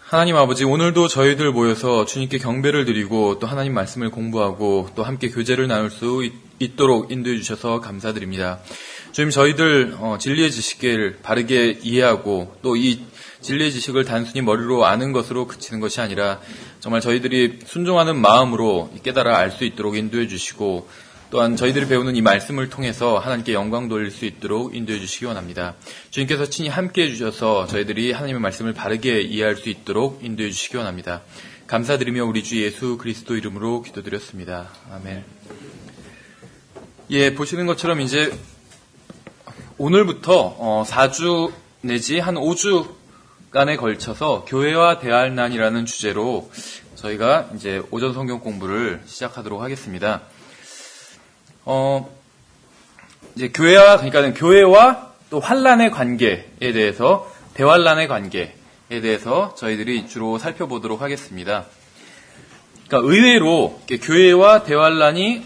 하나님 아버지, 오늘도 저희들 모여서 주님께 경배를 드리고 또 하나님 말씀을 공부하고 또 함께 교제를 나눌 수 있도록 인도해 주셔서 감사드립니다. 주님, 저희들 진리의 지식을 바르게 이해하고 또 이 진리의 지식을 단순히 머리로 아는 것으로 그치는 것이 아니라 정말 저희들이 순종하는 마음으로 깨달아 알 수 있도록 인도해 주시고, 또한 저희들이 배우는 이 말씀을 통해서 하나님께 영광 돌릴 수 있도록 인도해 주시기 원합니다. 주님께서 친히 함께해 주셔서 저희들이 하나님의 말씀을 바르게 이해할 수 있도록 인도해 주시기 원합니다. 감사드리며 우리 주 예수 그리스도 이름으로 기도드렸습니다. 아멘. 예, 보시는 것처럼 이제 오늘부터 4주 내지 한 5주간에 걸쳐서 교회와 대화할 난이라는 주제로 저희가 이제 오전 성경 공부를 시작하도록 하겠습니다. 이제 교회와 또 환란의 관계에 대해서, 대환란의 관계에 대해서 저희들이 주로 살펴보도록 하겠습니다. 그러니까 의외로 교회와 대환란이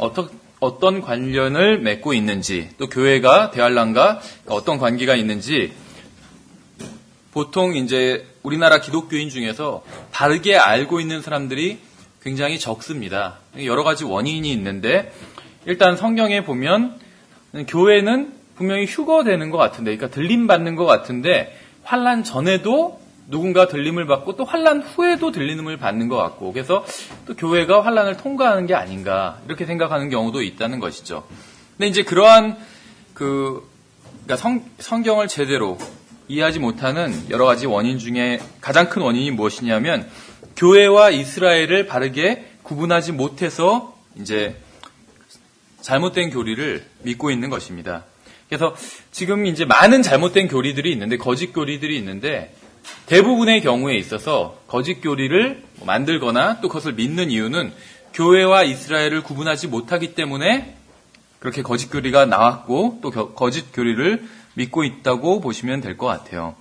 어떤 관련을 맺고 있는지, 또 교회가 대환란과 어떤 관계가 있는지 보통 이제 우리나라 기독교인 중에서 바르게 알고 있는 사람들이 굉장히 적습니다. 여러 가지 원인이 있는데, 일단 성경에 보면 교회는 분명히 휴거되는 것 같은데, 그러니까 들림받는 것 같은데, 환란 전에도 누군가 들림을 받고 또 환란 후에도 들림을 받는 것 같고, 그래서 또 교회가 환란을 통과하는 게 아닌가 이렇게 생각하는 경우도 있다는 것이죠. 근데 이제 그러한 그러니까 성경을 제대로 이해하지 못하는 여러 가지 원인 중에 가장 큰 원인이 무엇이냐면, 교회와 이스라엘을 바르게 구분하지 못해서 이제 잘못된 교리를 믿고 있는 것입니다. 그래서 지금 이제 많은 잘못된 교리들이 있는데, 거짓 교리들이 있는데, 대부분의 경우에 있어서 거짓 교리를 만들거나 또 그것을 믿는 이유는 교회와 이스라엘을 구분하지 못하기 때문에 그렇게 거짓 교리가 나왔고, 또 거짓 교리를 믿고 있다고 보시면 될 것 같아요.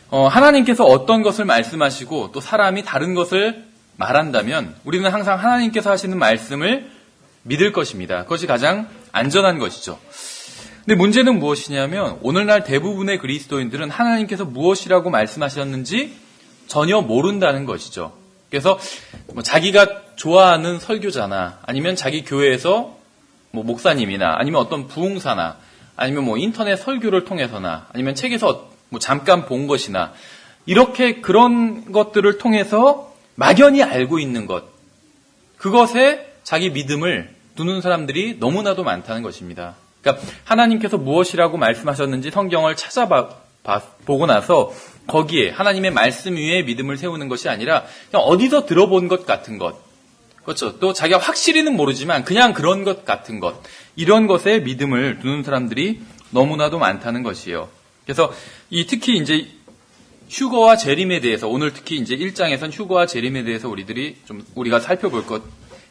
하나님께서 어떤 것을 말씀하시고 또 사람이 다른 것을 말한다면 우리는 항상 하나님께서 하시는 말씀을 믿을 것입니다. 그것이 가장 안전한 것이죠. 근데 문제는 무엇이냐면, 오늘날 대부분의 그리스도인들은 하나님께서 무엇이라고 말씀하셨는지 전혀 모른다는 것이죠. 그래서 자기가 좋아하는 설교자나 아니면 자기 교회에서 목사님이나 아니면 어떤 부흥사나 아니면 인터넷 설교를 통해서나 아니면 책에서 잠깐 본 것이나 이렇게 그런 것들을 통해서 막연히 알고 있는 것, 그것에 자기 믿음을 두는 사람들이 너무나도 많다는 것입니다. 그러니까 하나님께서 무엇이라고 말씀하셨는지 성경을 찾아보고 나서 거기에 하나님의 말씀 위에 믿음을 세우는 것이 아니라 그냥 어디서 들어본 것 같은 것, 그렇죠. 또 자기가 확실히는 모르지만 그냥 그런 것 같은 것, 이런 것에 믿음을 두는 사람들이 너무나도 많다는 것이에요. 그래서 특히 이제 휴거와 재림에 대해서, 오늘 특히 이제 1장에선 휴거와 재림에 대해서 우리가 살펴볼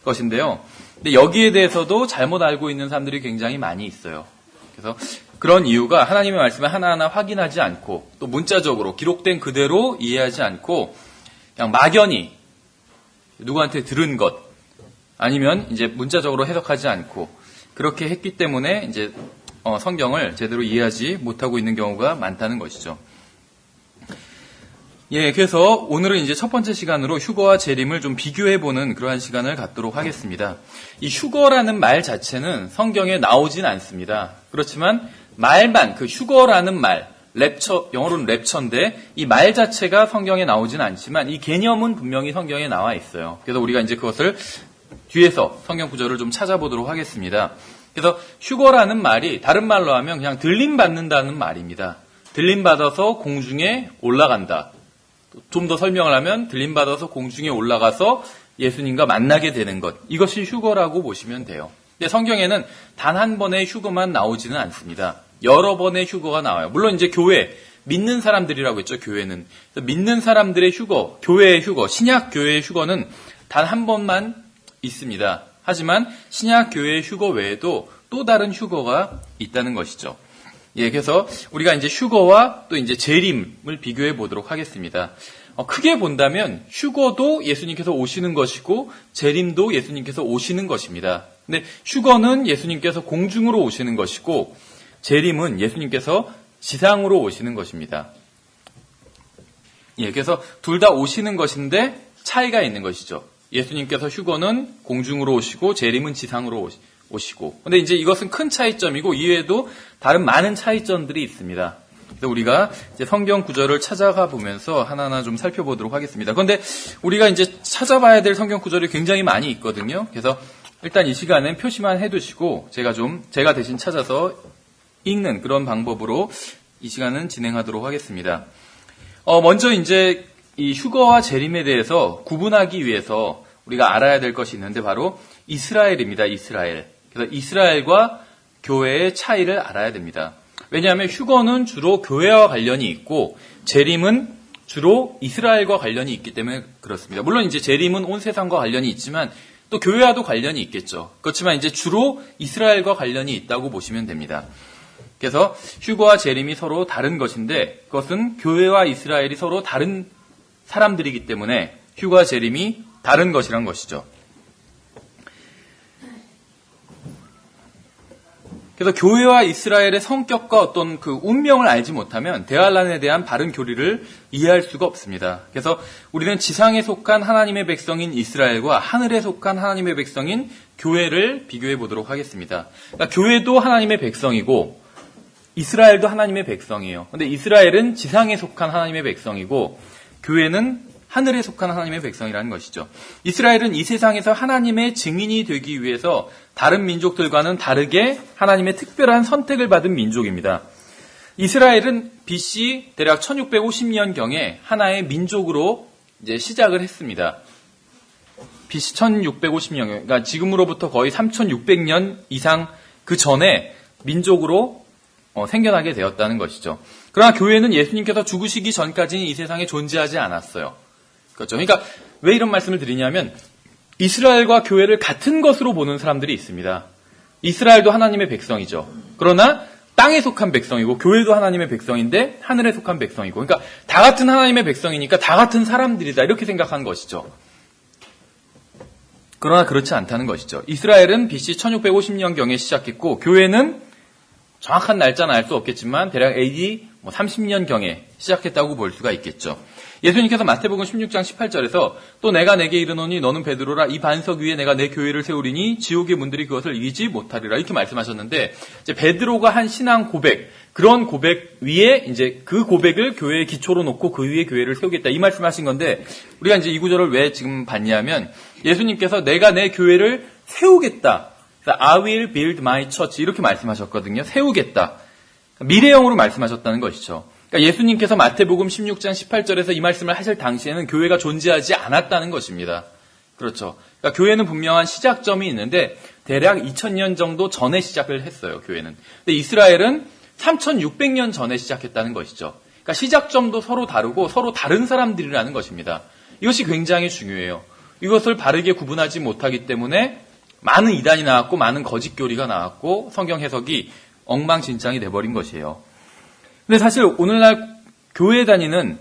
것인데요. 근데 여기에 대해서도 잘못 알고 있는 사람들이 굉장히 많이 있어요. 그래서 그런 이유가 하나님의 말씀을 하나하나 확인하지 않고, 또 문자적으로 기록된 그대로 이해하지 않고 그냥 막연히 누구한테 들은 것, 아니면 이제 문자적으로 해석하지 않고 그렇게 했기 때문에 이제 성경을 제대로 이해하지 못하고 있는 경우가 많다는 것이죠. 예, 그래서 오늘은 이제 첫 번째 시간으로 휴거와 재림을 좀 비교해보는 그러한 시간을 갖도록 하겠습니다. 이 휴거라는 말 자체는 성경에 나오진 않습니다. 그렇지만 말만, 그 휴거라는 말, 랩처, 영어로는 랩처인데 이 말 자체가 성경에 나오진 않지만 이 개념은 분명히 성경에 나와 있어요. 그래서 우리가 이제 그것을 뒤에서 성경 구절을 좀 찾아보도록 하겠습니다. 그래서 휴거라는 말이 다른 말로 하면 그냥 들림받는다는 말입니다. 들림받아서 공중에 올라간다. 좀 더 설명을 하면 들림받아서 공중에 올라가서 예수님과 만나게 되는 것, 이것이 휴거라고 보시면 돼요. 근데 성경에는 단 한 번의 휴거만 나오지는 않습니다. 여러 번의 휴거가 나와요. 물론 이제 교회, 믿는 사람들이라고 했죠, 교회는. 믿는 사람들의 휴거, 교회의 휴거, 신약 교회의 휴거는 단 한 번만 있습니다. 하지만 신약 교회의 휴거 외에도 또 다른 휴거가 있다는 것이죠. 예, 그래서 우리가 이제 휴거와 또 이제 재림을 비교해 보도록 하겠습니다. 크게 본다면 휴거도 예수님께서 오시는 것이고 재림도 예수님께서 오시는 것입니다. 근데 휴거는 예수님께서 공중으로 오시는 것이고 재림은 예수님께서 지상으로 오시는 것입니다. 예, 그래서 둘 다 오시는 것인데 차이가 있는 것이죠. 예수님께서 휴거는 공중으로 오시고 재림은 지상으로 오시고. 근데 이제 이것은 큰 차이점이고 이외에도 다른 많은 차이점들이 있습니다. 그래서 우리가 이제 성경 구절을 찾아가 보면서 하나하나 좀 살펴보도록 하겠습니다. 그런데 우리가 이제 찾아봐야 될 성경 구절이 굉장히 많이 있거든요. 그래서 일단 이 시간엔 표시만 해두시고 제가 대신 찾아서 읽는 그런 방법으로 이 시간은 진행하도록 하겠습니다. 먼저 이제 이 휴거와 재림에 대해서 구분하기 위해서 우리가 알아야 될 것이 있는데 바로 이스라엘입니다. 이스라엘. 그래서 이스라엘과 교회의 차이를 알아야 됩니다. 왜냐하면 휴거는 주로 교회와 관련이 있고 재림은 주로 이스라엘과 관련이 있기 때문에 그렇습니다. 물론 이제 재림은 온 세상과 관련이 있지만 또 교회와도 관련이 있겠죠. 그렇지만 이제 주로 이스라엘과 관련이 있다고 보시면 됩니다. 그래서 휴거와 재림이 서로 다른 것인데 그것은 교회와 이스라엘이 서로 다른 사람들이기 때문에 휴거와 재림이 다른 것이란 것이죠. 그래서 교회와 이스라엘의 성격과 어떤 그 운명을 알지 못하면 대환란에 대한 바른 교리를 이해할 수가 없습니다. 그래서 우리는 지상에 속한 하나님의 백성인 이스라엘과 하늘에 속한 하나님의 백성인 교회를 비교해 보도록 하겠습니다. 그러니까 교회도 하나님의 백성이고 이스라엘도 하나님의 백성이에요. 그런데 이스라엘은 지상에 속한 하나님의 백성이고 교회는 하늘에 속한 하나님의 백성이라는 것이죠. 이스라엘은 이 세상에서 하나님의 증인이 되기 위해서 다른 민족들과는 다르게 하나님의 특별한 선택을 받은 민족입니다. 이스라엘은 BC 대략 1650년경에 하나의 민족으로 이제 시작을 했습니다. BC 1650년, 그러니까 지금으로부터 거의 3600년 이상 그 전에 민족으로 생겨나게 되었다는 것이죠. 그러나 교회는 예수님께서 죽으시기 전까지는 이 세상에 존재하지 않았어요. 그렇죠. 그러니까 왜 이런 말씀을 드리냐면 이스라엘과 교회를 같은 것으로 보는 사람들이 있습니다. 이스라엘도 하나님의 백성이죠. 그러나 땅에 속한 백성이고 교회도 하나님의 백성인데 하늘에 속한 백성이고 그러니까 다 같은 하나님의 백성이니까 다 같은 사람들이다 이렇게 생각한 것이죠. 그러나 그렇지 않다는 것이죠. 이스라엘은 BC 1650년경에 시작했고 교회는 정확한 날짜는 알 수 없겠지만 대략 AD 30년경에 시작했다고 볼 수가 있겠죠. 예수님께서 마태복음 16장 18절에서 또 내가 내게 이르노니 너는 베드로라 이 반석 위에 내가 내 교회를 세우리니 지옥의 문들이 그것을 이기지 못하리라 이렇게 말씀하셨는데 이제 베드로가 한 신앙 고백 그런 고백 위에 이제 그 고백을 교회의 기초로 놓고 그 위에 교회를 세우겠다 이 말씀하신 건데 우리가 이제 이 구절을 왜 지금 봤냐면 예수님께서 내가 내 교회를 세우겠다. I will build my church 이렇게 말씀하셨거든요. 세우겠다. 미래형으로 말씀하셨다는 것이죠. 그러니까 예수님께서 마태복음 16장 18절에서 이 말씀을 하실 당시에는 교회가 존재하지 않았다는 것입니다. 그렇죠. 그러니까 교회는 분명한 시작점이 있는데 대략 2000년 정도 전에 시작을 했어요. 교회는. 근데 이스라엘은 3600년 전에 시작했다는 것이죠. 그러니까 시작점도 서로 다르고 서로 다른 사람들이라는 것입니다. 이것이 굉장히 중요해요. 이것을 바르게 구분하지 못하기 때문에 많은 이단이 나왔고 많은 거짓 교리가 나왔고 성경 해석이 엉망진창이 돼버린 것이에요. 근데 사실 오늘날 교회 다니는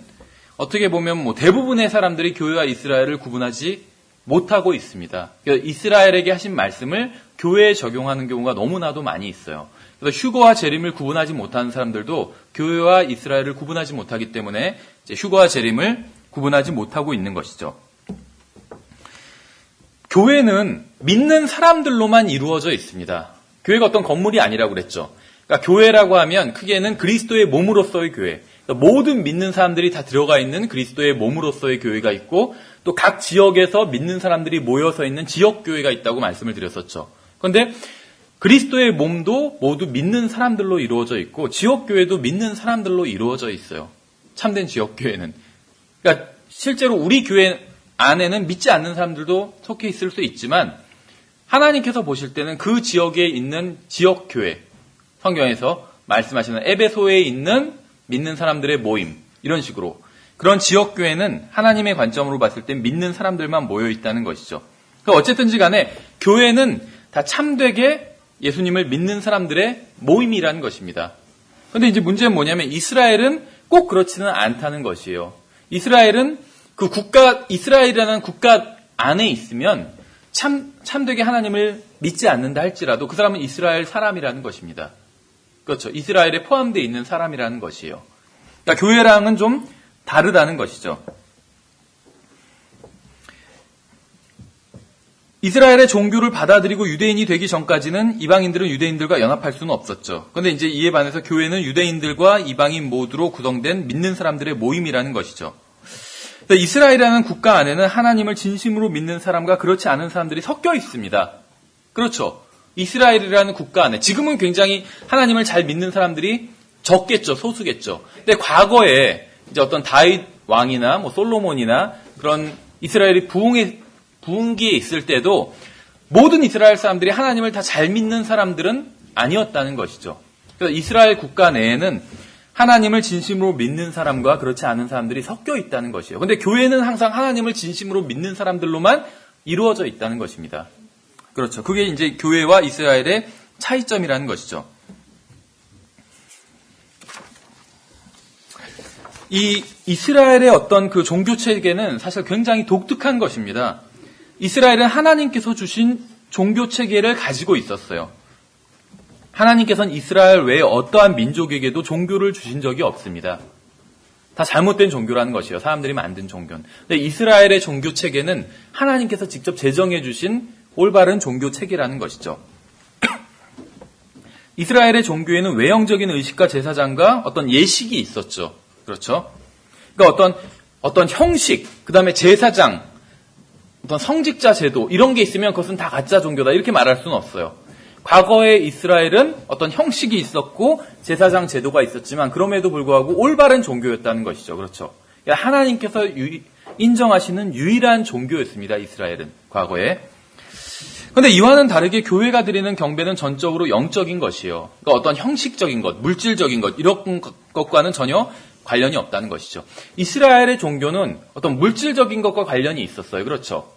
어떻게 보면 대부분의 사람들이 교회와 이스라엘을 구분하지 못하고 있습니다. 그래서 이스라엘에게 하신 말씀을 교회에 적용하는 경우가 너무나도 많이 있어요. 그래서 휴거와 재림을 구분하지 못하는 사람들도 교회와 이스라엘을 구분하지 못하기 때문에 이제 휴거와 재림을 구분하지 못하고 있는 것이죠. 교회는 믿는 사람들로만 이루어져 있습니다. 교회가 어떤 건물이 아니라고 그랬죠. 그러니까 교회라고 하면 크게는 그리스도의 몸으로서의 교회. 그러니까 모든 믿는 사람들이 다 들어가 있는 그리스도의 몸으로서의 교회가 있고 또 각 지역에서 믿는 사람들이 모여서 있는 지역교회가 있다고 말씀을 드렸었죠. 그런데 그리스도의 몸도 모두 믿는 사람들로 이루어져 있고 지역교회도 믿는 사람들로 이루어져 있어요. 참된 지역교회는. 그러니까 실제로 우리 교회 안에는 믿지 않는 사람들도 속해 있을 수 있지만 하나님께서 보실 때는 그 지역에 있는 지역교회, 성경에서 말씀하시는 에베소에 있는 믿는 사람들의 모임, 이런 식으로 그런 지역교회는 하나님의 관점으로 봤을 때 믿는 사람들만 모여 있다는 것이죠. 그러니까 어쨌든지 간에 교회는 다 참되게 예수님을 믿는 사람들의 모임이라는 것입니다. 그런데 이제 문제는 뭐냐면 이스라엘은 꼭 그렇지는 않다는 것이에요. 이스라엘은 그 이스라엘이라는 국가 안에 있으면 참되게 하나님을 믿지 않는다 할지라도 그 사람은 이스라엘 사람이라는 것입니다. 그렇죠. 이스라엘에 포함되어 있는 사람이라는 것이에요. 그러니까 교회랑은 좀 다르다는 것이죠. 이스라엘의 종교를 받아들이고 유대인이 되기 전까지는 이방인들은 유대인들과 연합할 수는 없었죠. 그런데 이제 이에 반해서 교회는 유대인들과 이방인 모두로 구성된 믿는 사람들의 모임이라는 것이죠. 이스라엘이라는 국가 안에는 하나님을 진심으로 믿는 사람과 그렇지 않은 사람들이 섞여 있습니다. 그렇죠. 이스라엘이라는 국가 안에 지금은 굉장히 하나님을 잘 믿는 사람들이 적겠죠. 소수겠죠. 근데 과거에 이제 어떤 다윗 왕이나 뭐 솔로몬이나 그런 이스라엘이 부흥기에 있을 때도 모든 이스라엘 사람들이 하나님을 다 잘 믿는 사람들은 아니었다는 것이죠. 그래서 이스라엘 국가 내에는 하나님을 진심으로 믿는 사람과 그렇지 않은 사람들이 섞여 있다는 것이에요. 그런데 교회는 항상 하나님을 진심으로 믿는 사람들로만 이루어져 있다는 것입니다. 그렇죠. 그게 이제 교회와 이스라엘의 차이점이라는 것이죠. 이 이스라엘의 어떤 그 종교 체계는 사실 굉장히 독특한 것입니다. 이스라엘은 하나님께서 주신 종교 체계를 가지고 있었어요. 하나님께서는 이스라엘 외에 어떠한 민족에게도 종교를 주신 적이 없습니다. 다 잘못된 종교라는 것이에요. 사람들이 만든 종교는. 근데 이스라엘의 종교 체계는 하나님께서 직접 제정해 주신 올바른 종교 체계라는 것이죠. 이스라엘의 종교에는 외형적인 의식과 제사장과 어떤 예식이 있었죠. 그렇죠? 그러니까 어떤 형식, 그 다음에 제사장, 어떤 성직자 제도 이런 게 있으면 그것은 다 가짜 종교다 이렇게 말할 수는 없어요. 과거에 이스라엘은 어떤 형식이 있었고 제사장 제도가 있었지만 그럼에도 불구하고 올바른 종교였다는 것이죠. 그렇죠? 그러니까 하나님께서 인정하시는 유일한 종교였습니다. 이스라엘은 과거에. 그런데 이와는 다르게 교회가 드리는 경배는 전적으로 영적인 것이에요. 그러니까 어떤 형식적인 것, 물질적인 것 이런 것과는 전혀 관련이 없다는 것이죠. 이스라엘의 종교는 어떤 물질적인 것과 관련이 있었어요. 그렇죠?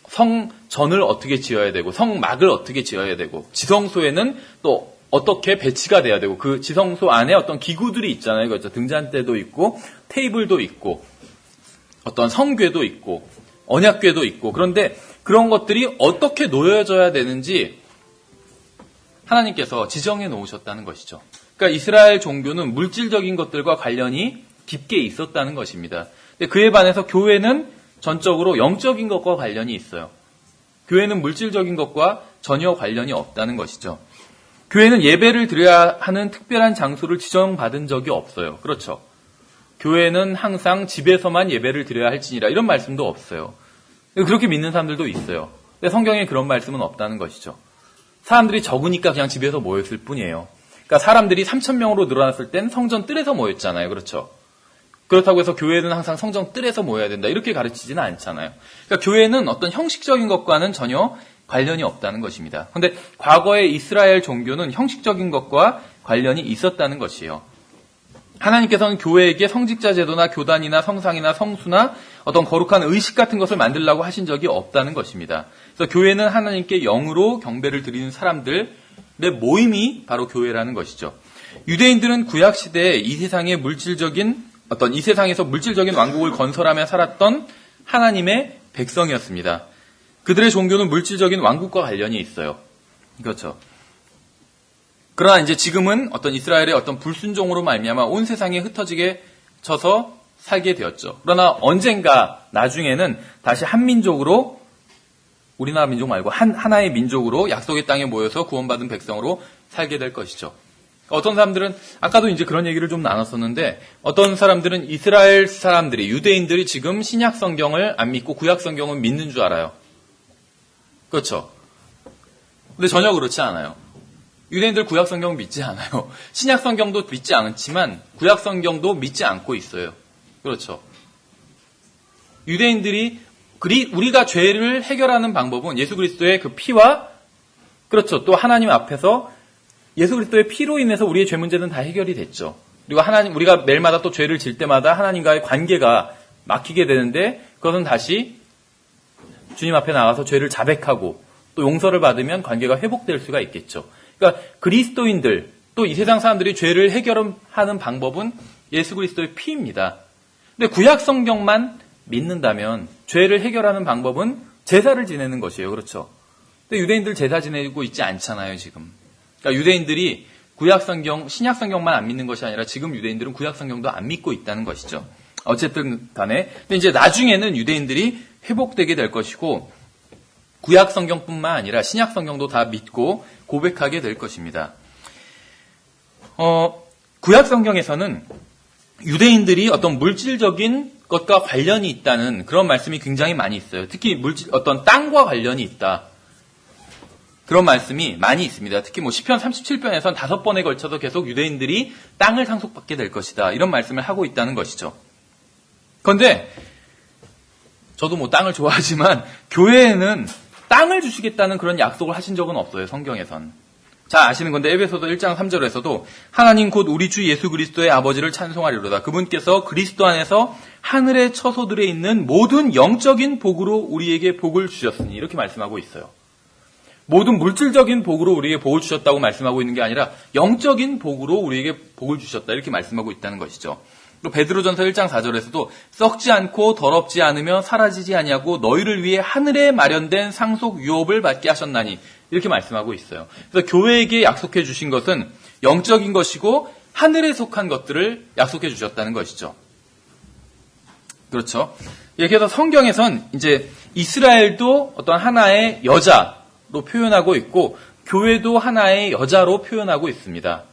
성전을 어떻게 지어야 되고 성막을 어떻게 지어야 되고 지성소에는 또 어떻게 배치가 돼야 되고 그 지성소 안에 어떤 기구들이 있잖아요. 그렇죠? 등잔대도 있고 테이블도 있고 어떤 성궤도 있고 언약궤도 있고 그런데 그런 것들이 어떻게 놓여져야 되는지 하나님께서 지정해 놓으셨다는 것이죠. 그러니까 이스라엘 종교는 물질적인 것들과 관련이 깊게 있었다는 것입니다. 근데 그에 반해서 교회는 전적으로 영적인 것과 관련이 있어요. 교회는 물질적인 것과 전혀 관련이 없다는 것이죠. 교회는 예배를 드려야 하는 특별한 장소를 지정받은 적이 없어요. 그렇죠. 교회는 항상 집에서만 예배를 드려야 할지니라 이런 말씀도 없어요. 그렇게 믿는 사람들도 있어요. 근데 성경에 그런 말씀은 없다는 것이죠. 사람들이 적으니까 그냥 집에서 모였을 뿐이에요. 그러니까 사람들이 3,000명으로 늘어났을 땐 성전 뜰에서 모였잖아요. 그렇죠. 그렇다고 해서 교회는 항상 성전 뜰에서 모여야 된다. 이렇게 가르치지는 않잖아요. 그러니까 교회는 어떤 형식적인 것과는 전혀 관련이 없다는 것입니다. 그런데 과거의 이스라엘 종교는 형식적인 것과 관련이 있었다는 것이에요. 하나님께서는 교회에게 성직자 제도나 교단이나 성상이나 성수나 어떤 거룩한 의식 같은 것을 만들라고 하신 적이 없다는 것입니다. 그래서 교회는 하나님께 영으로 경배를 드리는 사람들의 모임이 바로 교회라는 것이죠. 유대인들은 구약 시대에 이 세상에서 물질적인 왕국을 건설하며 살았던 하나님의 백성이었습니다. 그들의 종교는 물질적인 왕국과 관련이 있어요. 그렇죠. 그러나 이제 지금은 어떤 이스라엘의 어떤 불순종으로 말미암아 온 세상에 흩어지게 쳐서 살게 되었죠. 그러나 언젠가 나중에는 다시 한 민족으로 우리나라 민족 말고 하나의 민족으로 약속의 땅에 모여서 구원받은 백성으로 살게 될 것이죠. 어떤 사람들은 아까도 이제 그런 얘기를 좀 나눴었는데 어떤 사람들은 이스라엘 사람들이 유대인들이 지금 신약 성경을 안 믿고 구약 성경을 믿는 줄 알아요. 그렇죠. 근데 전혀 그렇지 않아요. 유대인들 구약 성경 믿지 않아요. 신약 성경도 믿지 않지만 구약 성경도 믿지 않고 있어요. 그렇죠. 유대인들이 우리가 죄를 해결하는 방법은 예수 그리스도의 그 피와 그렇죠. 또 하나님 앞에서 예수 그리스도의 피로 인해서 우리의 죄 문제는 다 해결이 됐죠. 그리고 우리가 매일마다 또 죄를 질 때마다 하나님과의 관계가 막히게 되는데 그것은 다시 주님 앞에 나가서 죄를 자백하고 또 용서를 받으면 관계가 회복될 수가 있겠죠. 그러니까 그리스도인들 또 이 세상 사람들이 죄를 해결하는 방법은 예수 그리스도의 피입니다. 근데 구약 성경만 믿는다면 죄를 해결하는 방법은 제사를 지내는 것이에요. 그렇죠. 근데 유대인들 제사 지내고 있지 않잖아요, 지금. 그러니까 유대인들이 구약 성경, 신약 성경만 안 믿는 것이 아니라 지금 유대인들은 구약 성경도 안 믿고 있다는 것이죠. 어쨌든 간에. 근데 이제 나중에는 유대인들이 회복되게 될 것이고 구약 성경뿐만 아니라 신약 성경도 다 믿고 고백하게 될 것입니다. 구약 성경에서는 유대인들이 어떤 물질적인 것과 관련이 있다는 그런 말씀이 굉장히 많이 있어요. 특히 어떤 땅과 관련이 있다. 그런 말씀이 많이 있습니다. 특히 시편 37편에서는 5번에 걸쳐서 계속 유대인들이 땅을 상속받게 될 것이다. 이런 말씀을 하고 있다는 것이죠. 그런데 저도 땅을 좋아하지만 교회에는 땅을 주시겠다는 그런 약속을 하신 적은 없어요. 성경에선. 잘 아시는 건데 에베소서 1장 3절에서도 하나님 곧 우리 주 예수 그리스도의 아버지를 찬송하리로다. 그분께서 그리스도 안에서 하늘의 처소들에 있는 모든 영적인 복으로 우리에게 복을 주셨으니 이렇게 말씀하고 있어요. 모든 물질적인 복으로 우리에게 복을 주셨다고 말씀하고 있는 게 아니라 영적인 복으로 우리에게 복을 주셨다 이렇게 말씀하고 있다는 것이죠. 또 베드로전서 1장 4절에서도 썩지 않고 더럽지 않으며 사라지지 아니하고 너희를 위해 하늘에 마련된 상속 유업을 받게 하셨나니 이렇게 말씀하고 있어요. 그래서 교회에게 약속해 주신 것은 영적인 것이고 하늘에 속한 것들을 약속해 주셨다는 것이죠. 그렇죠. 이렇게 해서 성경에선 이제 이스라엘도 어떤 하나의 여자로 표현하고 있고 교회도 하나의 여자로 표현하고 있습니다.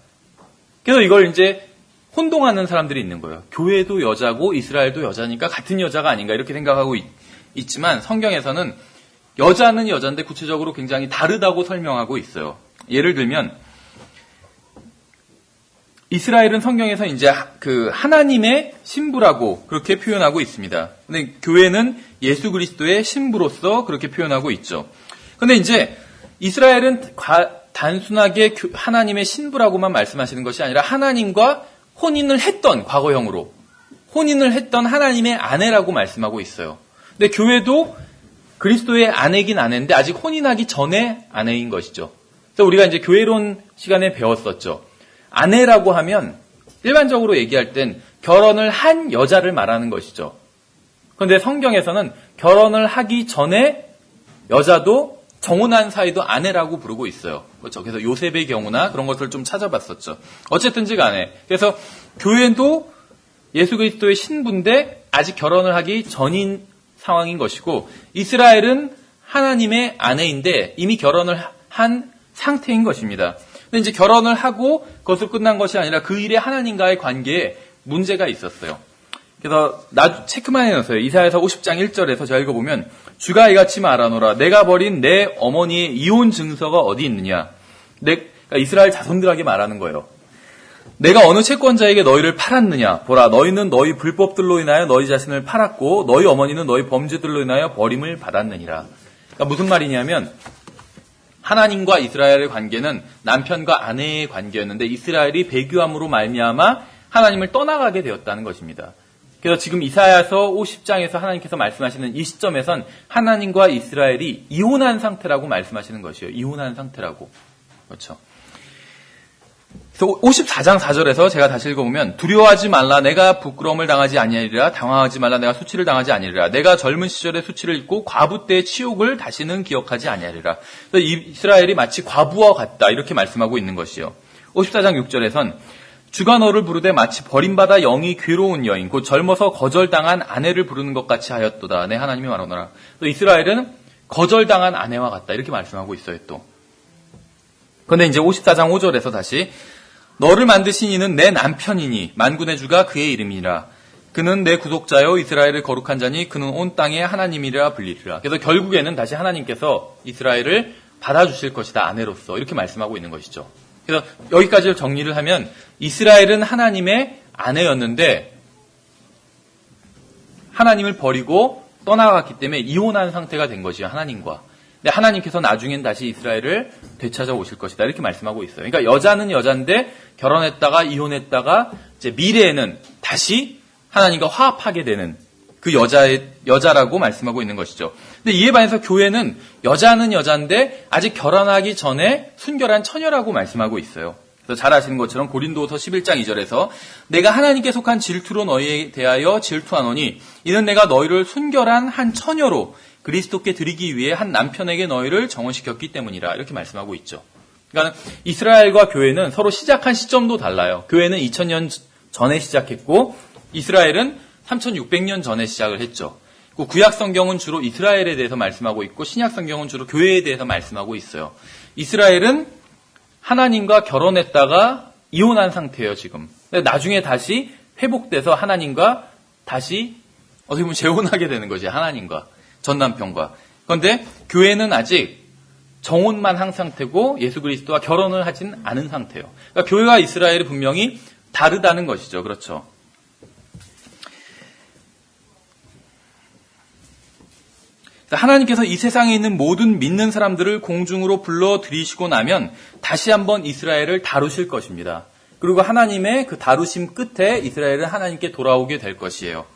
그래서 이걸 이제 혼동하는 사람들이 있는 거예요. 교회도 여자고 이스라엘도 여자니까 같은 여자가 아닌가 이렇게 생각하고 있지만 성경에서는 여자는 여자인데 구체적으로 굉장히 다르다고 설명하고 있어요. 예를 들면 이스라엘은 성경에서 이제 그 하나님의 신부라고 그렇게 표현하고 있습니다. 근데 교회는 예수 그리스도의 신부로서 그렇게 표현하고 있죠. 근데 이제 이스라엘은 단순하게 하나님의 신부라고만 말씀하시는 것이 아니라 하나님과 혼인을 했던 과거형으로 혼인을 했던 하나님의 아내라고 말씀하고 있어요. 근데 교회도 그리스도의 아내긴 아내인데 아직 혼인하기 전에 아내인 것이죠. 그래서 우리가 이제 교회론 시간에 배웠었죠. 아내라고 하면 일반적으로 얘기할 땐 결혼을 한 여자를 말하는 것이죠. 그런데 성경에서는 결혼을 하기 전에 여자도 정혼한 사이도 아내라고 부르고 있어요. 그렇죠. 그래서 요셉의 경우나 그런 것을 좀 찾아봤었죠. 어쨌든지 간에. 그래서 교회도 예수 그리스도의 신부인데 아직 결혼을 하기 전인 상황인 것이고 이스라엘은 하나님의 아내인데 이미 결혼을 한 상태인 것입니다. 근데 이제 결혼을 하고 그것을 끝난 것이 아니라 그 일에 하나님과의 관계에 문제가 있었어요. 그래서 체크만 해놓으세요. 이사야서 50장 1절에서 제가 읽어보면 주가 이같이 말하노라 내가 버린 내 어머니의 이혼 증서가 어디 있느냐. 그러니까 이스라엘 자손들에게 말하는 거예요. 내가 어느 채권자에게 너희를 팔았느냐. 보라 너희는 너희 불법들로 인하여 너희 자신을 팔았고 너희 어머니는 너희 범죄들로 인하여 버림을 받았느니라. 그러니까 무슨 말이냐면 하나님과 이스라엘의 관계는 남편과 아내의 관계였는데 이스라엘이 배교함으로 말미암아 하나님을 떠나가게 되었다는 것입니다. 그래서 지금 이사야서 50장에서 하나님께서 말씀하시는 이 시점에선 하나님과 이스라엘이 이혼한 상태라고 말씀하시는 것이에요. 이혼한 상태라고. 그렇죠. 그래서 54장 4절에서 제가 다시 읽어보면 두려워하지 말라 내가 부끄러움을 당하지 아니하리라 당황하지 말라 내가 수치를 당하지 아니하리라 내가 젊은 시절에 수치를 잊고 과부 때의 치욕을 다시는 기억하지 아니하리라. 그래서 이스라엘이 마치 과부와 같다 이렇게 말씀하고 있는 것이요. 54장 6절에선 주가 너를 부르되 마치 버림받아 영이 괴로운 여인 곧 젊어서 거절당한 아내를 부르는 것 같이 하였도다. 내 하나님이 말하노라. 또 이스라엘은 거절당한 아내와 같다 이렇게 말씀하고 있어요 또. 그런데 이제 54장 5절에서 다시 너를 만드신 이는 내 남편이니 만군의 주가 그의 이름이라. 그는 내 구속자요 이스라엘을 거룩한 자니 그는 온 땅의 하나님이라 불리리라. 그래서 결국에는 다시 하나님께서 이스라엘을 받아주실 것이다 아내로서 이렇게 말씀하고 있는 것이죠. 그래서 여기까지 정리를 하면 이스라엘은 하나님의 아내였는데 하나님을 버리고 떠나갔기 때문에 이혼한 상태가 된 것이죠. 하나님과. 근데 하나님께서 나중엔 다시 이스라엘을 되찾아 오실 것이다 이렇게 말씀하고 있어요. 그러니까 여자는 여자인데 결혼했다가 이혼했다가 이제 미래에는 다시 하나님과 화합하게 되는 그 여자라고 말씀하고 있는 것이죠. 근데 이에 반해서 교회는 여자는 여자인데 아직 결혼하기 전에 순결한 처녀라고 말씀하고 있어요. 그래서 잘 아시는 것처럼 고린도서 11장 2절에서 내가 하나님께 속한 질투로 너희에 대하여 질투하노니 이는 내가 너희를 순결한 한 처녀로 그리스도께 드리기 위해 한 남편에게 너희를 정혼시켰기 때문이라 이렇게 말씀하고 있죠. 그러니까 이스라엘과 교회는 서로 시작한 시점도 달라요. 교회는 2000년 전에 시작했고 이스라엘은 3600년 전에 시작을 했죠. 구약 성경은 주로 이스라엘에 대해서 말씀하고 있고 신약 성경은 주로 교회에 대해서 말씀하고 있어요. 이스라엘은 하나님과 결혼했다가 이혼한 상태예요, 지금. 나중에 다시 회복돼서 하나님과 다시 어떻게 보면 재혼하게 되는 거지, 하나님과 전 남편과. 그런데 교회는 아직 정혼만 한 상태고 예수 그리스도와 결혼을 하진 않은 상태예요. 그러니까 교회와 이스라엘이 분명히 다르다는 것이죠. 그렇죠. 하나님께서 이 세상에 있는 모든 믿는 사람들을 공중으로 불러들이시고 나면 다시 한번 이스라엘을 다루실 것입니다. 그리고 하나님의 그 다루심 끝에 이스라엘은 하나님께 돌아오게 될 것이에요.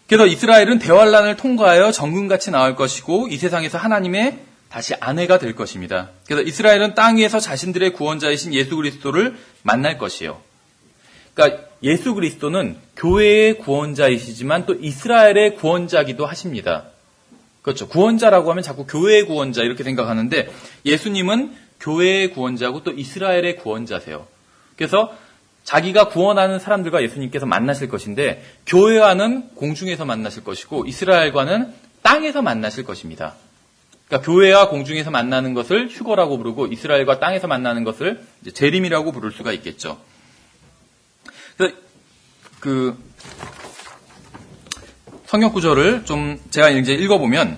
그래서 이스라엘은 대환란을 통과하여 정금같이 나올 것이고 이 세상에서 하나님의 다시 아내가 될 것입니다. 그래서 이스라엘은 땅 위에서 자신들의 구원자이신 예수 그리스도를 만날 것이에요. 그러니까 예수 그리스도는 교회의 구원자이시지만 또 이스라엘의 구원자기도 하십니다. 그렇죠. 구원자라고 하면 자꾸 교회의 구원자 이렇게 생각하는데 예수님은 교회의 구원자고 또 이스라엘의 구원자세요. 그래서 자기가 구원하는 사람들과 예수님께서 만나실 것인데 교회와는 공중에서 만나실 것이고 이스라엘과는 땅에서 만나실 것입니다. 그러니까 교회와 공중에서 만나는 것을 휴거라고 부르고 이스라엘과 땅에서 만나는 것을 재림이라고 부를 수가 있겠죠. 그래서 성경 구절을 좀 제가 이제 읽어보면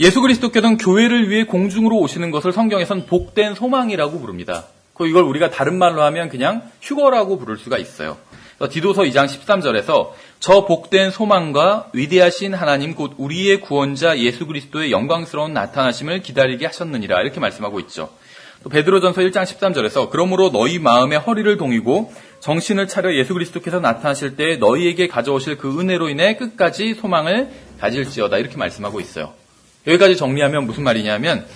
예수 그리스도께서는 교회를 위해 공중으로 오시는 것을 성경에선 복된 소망이라고 부릅니다. 이걸 우리가 다른 말로 하면 그냥 휴거라고 부를 수가 있어요. 디도서 2장 13절에서 저 복된 소망과 위대하신 하나님 곧 우리의 구원자 예수 그리스도의 영광스러운 나타나심을 기다리게 하셨느니라 이렇게 말씀하고 있죠. 또 베드로전서 1장 13절에서 그러므로 너희 마음의 허리를 동이고 정신을 차려 예수 그리스도께서 나타나실 때 너희에게 가져오실 그 은혜로 인해 끝까지 소망을 가질지어다 이렇게 말씀하고 있어요. 여기까지 정리하면 무슨 말이냐면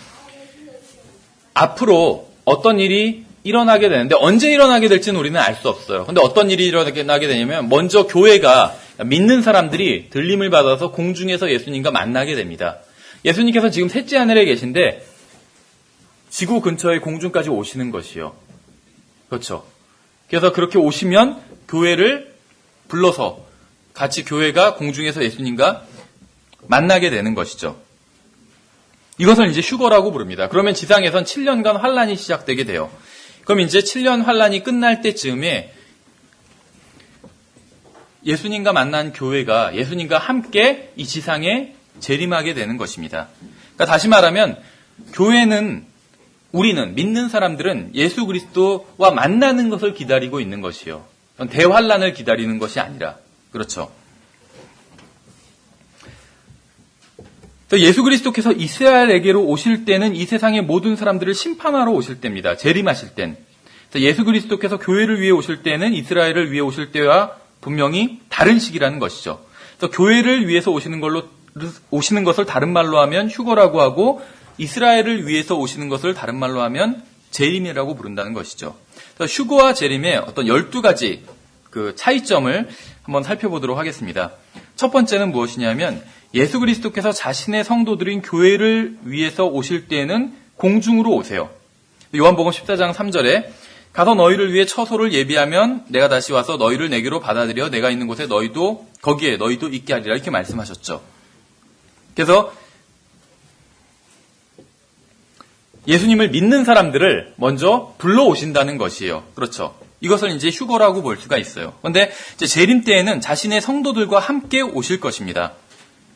앞으로 어떤 일이 일어나게 되는데 언제 일어나게 될지는 우리는 알 수 없어요. 근데 어떤 일이 일어나게 되냐면 먼저 교회가 믿는 사람들이 들림을 받아서 공중에서 예수님과 만나게 됩니다. 예수님께서 지금 셋째 하늘에 계신데 지구 근처에 공중까지 오시는 것이요. 그렇죠. 그래서 그렇게 오시면 교회를 불러서 같이 교회가 공중에서 예수님과 만나게 되는 것이죠. 이것을 이제 휴거라고 부릅니다. 그러면 지상에선 7년간 환란이 시작되게 돼요. 그럼 이제 7년 환란이 끝날 때쯤에 예수님과 만난 교회가 예수님과 함께 이 지상에 재림하게 되는 것입니다. 그러니까 다시 말하면 우리는 믿는 사람들은 예수 그리스도와 만나는 것을 기다리고 있는 것이요. 대환란을 기다리는 것이 아니라 그렇죠. 예수 그리스도께서 이스라엘에게로 오실 때는 이 세상의 모든 사람들을 심판하러 오실 때입니다. 재림하실 땐. 예수 그리스도께서 교회를 위해 오실 때는 이스라엘을 위해 오실 때와 분명히 다른 시기라는 것이죠. 그래서 교회를 위해서 오시는 것을 다른 말로 하면 휴거라고 하고 이스라엘을 위해서 오시는 것을 다른 말로 하면 재림이라고 부른다는 것이죠. 그래서 휴거와 재림의 어떤 12가지 그 차이점을 한번 살펴보도록 하겠습니다. 첫 번째는 무엇이냐면 예수 그리스도께서 자신의 성도들인 교회를 위해서 오실 때에는 공중으로 오세요. 요한복음 14장 3절에 가서 너희를 위해 처소를 예비하면 내가 다시 와서 너희를 내게로 받아들여 내가 있는 곳에 거기에 너희도 있게 하리라 이렇게 말씀하셨죠. 그래서 예수님을 믿는 사람들을 먼저 불러오신다는 것이에요. 그렇죠. 이것을 이제 휴거라고 볼 수가 있어요. 그런데 이제 재림 때에는 자신의 성도들과 함께 오실 것입니다.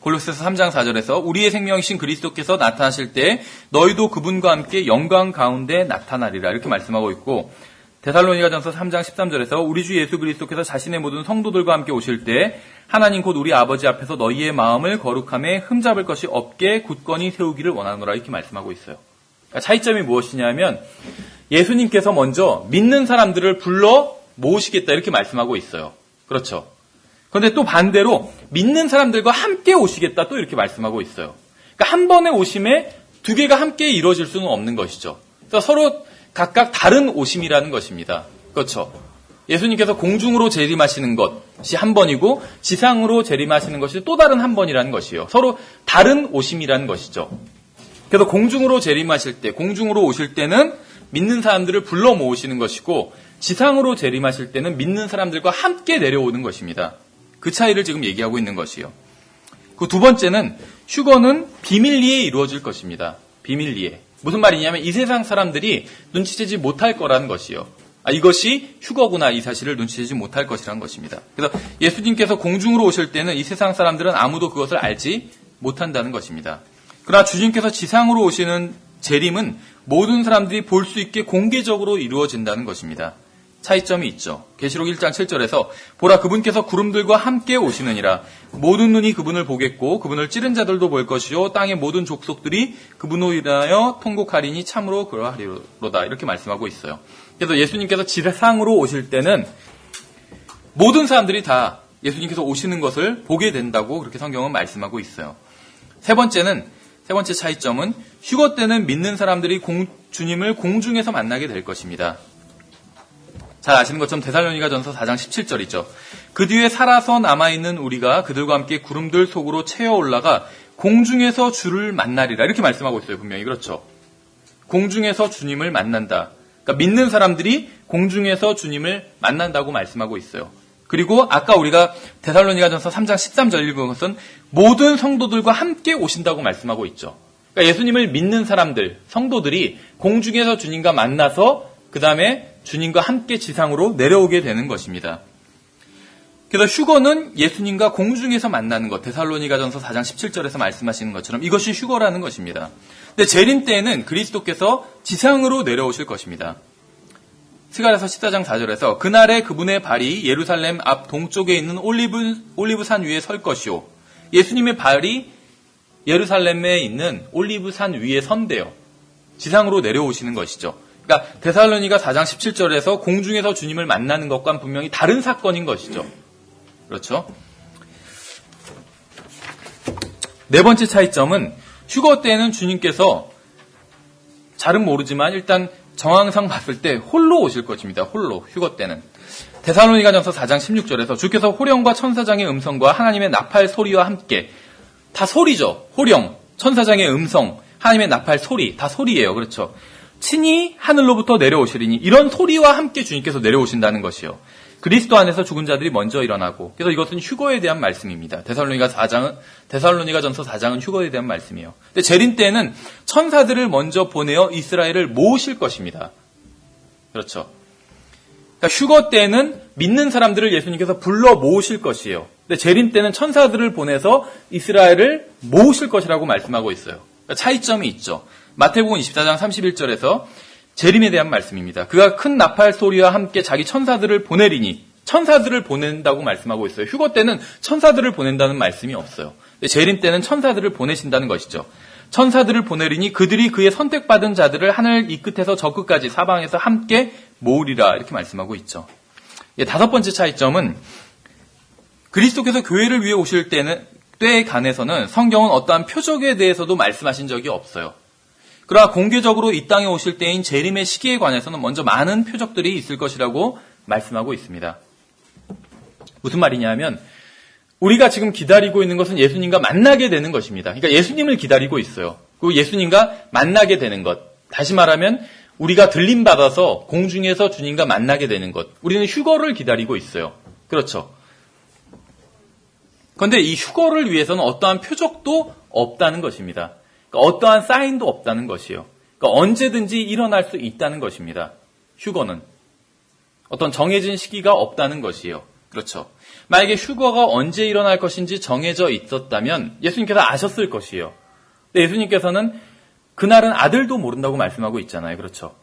골로새서 3장 4절에서 우리의 생명이신 그리스도께서 나타나실 때 너희도 그분과 함께 영광 가운데 나타나리라 이렇게 말씀하고 있고 데살로니가전서 3장 13절에서 우리 주 예수 그리스도께서 자신의 모든 성도들과 함께 오실 때 하나님 곧 우리 아버지 앞에서 너희의 마음을 거룩함에 흠잡을 것이 없게 굳건히 세우기를 원하노라 이렇게 말씀하고 있어요. 그러니까 차이점이 무엇이냐면 예수님께서 먼저 믿는 사람들을 불러 모으시겠다 이렇게 말씀하고 있어요. 그렇죠. 그런데 또 반대로 믿는 사람들과 함께 오시겠다 또 이렇게 말씀하고 있어요. 그러니까 한 번의 오심에 두 개가 함께 이루어질 수는 없는 것이죠. 그래서 서로 각각 다른 오심이라는 것입니다. 그렇죠. 예수님께서 공중으로 재림하시는 것이 한 번이고 지상으로 재림하시는 것이 또 다른 한 번이라는 것이에요. 서로 다른 오심이라는 것이죠. 그래서 공중으로 재림하실 때, 공중으로 오실 때는 믿는 사람들을 불러 모으시는 것이고 지상으로 재림하실 때는 믿는 사람들과 함께 내려오는 것입니다. 그 차이를 지금 얘기하고 있는 것이요. 그 두 번째는 휴거는 비밀리에 이루어질 것입니다. 비밀리에. 무슨 말이냐면 이 세상 사람들이 눈치채지 못할 거라는 것이요. 이것이 휴거구나, 이 사실을 눈치채지 못할 것이라는 것입니다. 그래서 예수님께서 공중으로 오실 때는 이 세상 사람들은 아무도 그것을 알지 못한다는 것입니다. 그러나 주님께서 지상으로 오시는 재림은 모든 사람들이 볼 수 있게 공개적으로 이루어진다는 것입니다. 차이점이 있죠. 계시록 1장 7절에서 보라, 그분께서 구름들과 함께 오시느니라. 모든 눈이 그분을 보겠고 그분을 찌른 자들도 볼 것이요 땅의 모든 족속들이 그분으로 인하여 통곡하리니 참으로 그러하리로다. 이렇게 말씀하고 있어요. 그래서 예수님께서 지상으로 오실 때는 모든 사람들이 다 예수님께서 오시는 것을 보게 된다고 그렇게 성경은 말씀하고 있어요. 세 번째 차이점은 휴거 때는 믿는 사람들이 주님을 공중에서 만나게 될 것입니다. 잘 아시는 것처럼 데살로니가전서 4장 17절이죠. 그 뒤에 살아서 남아있는 우리가 그들과 함께 구름들 속으로 채어 올라가 공중에서 주를 만나리라. 이렇게 말씀하고 있어요. 분명히. 그렇죠. 공중에서 주님을 만난다. 그러니까 믿는 사람들이 공중에서 주님을 만난다고 말씀하고 있어요. 그리고 아까 우리가 데살로니가전서 3장 13절 읽은 것은 모든 성도들과 함께 오신다고 말씀하고 있죠. 그러니까 예수님을 믿는 사람들, 성도들이 공중에서 주님과 만나서 그 다음에 주님과 함께 지상으로 내려오게 되는 것입니다. 그래서 휴거는 예수님과 공중에서 만나는 것, 데살로니가전서 4장 17절에서 말씀하시는 것처럼 이것이 휴거라는 것입니다. 근데 재림 때에는 그리스도께서 지상으로 내려오실 것입니다. 스가랴서 14장 4절에서 그날에 그분의 발이 예루살렘 앞 동쪽에 있는 올리브산 위에 설 것이요. 예수님의 발이 예루살렘에 있는 올리브산 위에 선대요. 지상으로 내려오시는 것이죠. 그러니까 데살로니가 4장 17절에서 공중에서 주님을 만나는 것과는 분명히 다른 사건인 것이죠. 그렇죠? 네 번째 차이점은 휴거 때는 주님께서 잘은 모르지만 일단 정황상 봤을 때 홀로 오실 것입니다. 홀로, 휴거 때는. 데살로니가전서 4장 16절에서 주께서 호령과 천사장의 음성과 하나님의 나팔 소리와 함께, 다 소리죠. 호령, 천사장의 음성, 하나님의 나팔 소리, 다 소리예요. 그렇죠? 친히 하늘로부터 내려오시리니 이런 소리와 함께 주님께서 내려오신다는 것이요. 그리스도 안에서 죽은 자들이 먼저 일어나고, 그래서 이것은 휴거에 대한 말씀입니다. 데살로니가전서 4장은 휴거에 대한 말씀이에요. 근데 재림 때에는 천사들을 먼저 보내어 이스라엘을 모으실 것입니다. 그렇죠. 그러니까 휴거 때에는 믿는 사람들을 예수님께서 불러 모으실 것이에요. 근데 재림 때는 천사들을 보내서 이스라엘을 모으실 것이라고 말씀하고 있어요. 그러니까 차이점이 있죠. 마태복음 24장 31절에서 재림에 대한 말씀입니다. 그가 큰 나팔 소리와 함께 자기 천사들을 보내리니, 천사들을 보낸다고 말씀하고 있어요. 휴거 때는 천사들을 보낸다는 말씀이 없어요. 재림 때는 천사들을 보내신다는 것이죠. 천사들을 보내리니 그들이 그의 선택받은 자들을 하늘 이 끝에서 저 끝까지 사방에서 함께 모으리라. 이렇게 말씀하고 있죠. 다섯 번째 차이점은 그리스도께서 교회를 위해 오실 때에 관해서는 성경은 어떠한 표적에 대해서도 말씀하신 적이 없어요. 그러나 공개적으로 이 땅에 오실 때인 재림의 시기에 관해서는 먼저 많은 표적들이 있을 것이라고 말씀하고 있습니다. 무슨 말이냐면 우리가 지금 기다리고 있는 것은 예수님과 만나게 되는 것입니다. 그러니까 예수님을 기다리고 있어요. 그리고 예수님과 만나게 되는 것. 다시 말하면 우리가 들림받아서 공중에서 주님과 만나게 되는 것. 우리는 휴거를 기다리고 있어요. 그렇죠. 그런데 이 휴거를 위해서는 어떠한 표적도 없다는 것입니다. 그러니까 어떠한 사인도 없다는 것이요. 그러니까 언제든지 일어날 수 있다는 것입니다. 휴거는. 어떤 정해진 시기가 없다는 것이요. 그렇죠. 만약에 휴거가 언제 일어날 것인지 정해져 있었다면 예수님께서 아셨을 것이에요. 근데 예수님께서는 그날은 아들도 모른다고 말씀하고 있잖아요. 그렇죠.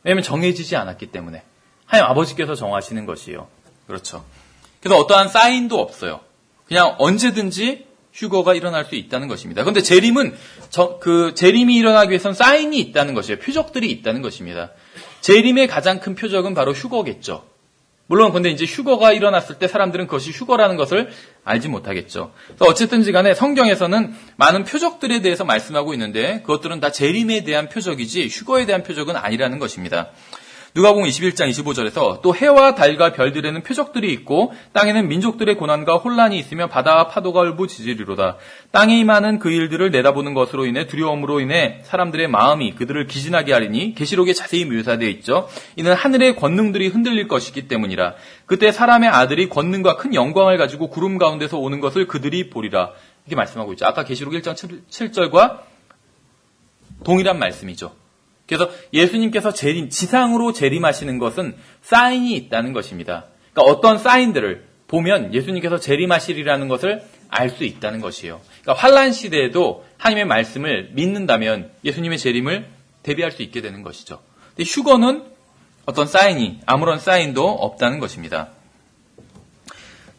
왜냐하면 정해지지 않았기 때문에. 하나님 아버지께서 정하시는 것이에요. 그렇죠. 그래서 어떠한 사인도 없어요. 그냥 언제든지 휴거가 일어날 수 있다는 것입니다. 그런데 재림은 재림이 일어나기 위해서는 사인이 있다는 것이에요. 표적들이 있다는 것입니다. 재림의 가장 큰 표적은 바로 휴거겠죠. 물론 근데 이제 휴거가 일어났을 때 사람들은 그것이 휴거라는 것을 알지 못하겠죠. 그래서 어쨌든지 간에 성경에서는 많은 표적들에 대해서 말씀하고 있는데 그것들은 다 재림에 대한 표적이지 휴거에 대한 표적은 아니라는 것입니다. 누가복음 21장 25절에서 또 해와 달과 별들에는 표적들이 있고 땅에는 민족들의 고난과 혼란이 있으며 바다와 파도가 울부짖으리로다. 땅에 임하는 그 일들을 내다보는 것으로 인해 두려움으로 인해 사람들의 마음이 그들을 기진하게 하리니 계시록에 자세히 묘사되어 있죠. 이는 하늘의 권능들이 흔들릴 것이기 때문이라. 그때 사람의 아들이 권능과 큰 영광을 가지고 구름 가운데서 오는 것을 그들이 보리라. 이렇게 말씀하고 있죠. 아까 계시록 1장 7절과 동일한 말씀이죠. 그래서 예수님께서 지상으로 재림하시는 것은 사인이 있다는 것입니다. 그러니까 어떤 사인들을 보면 예수님께서 재림하시리라는 것을 알 수 있다는 것이에요. 그러니까 환란 시대에도 하나님의 말씀을 믿는다면 예수님의 재림을 대비할 수 있게 되는 것이죠. 근데 휴거는 어떤 사인이, 아무런 사인도 없다는 것입니다.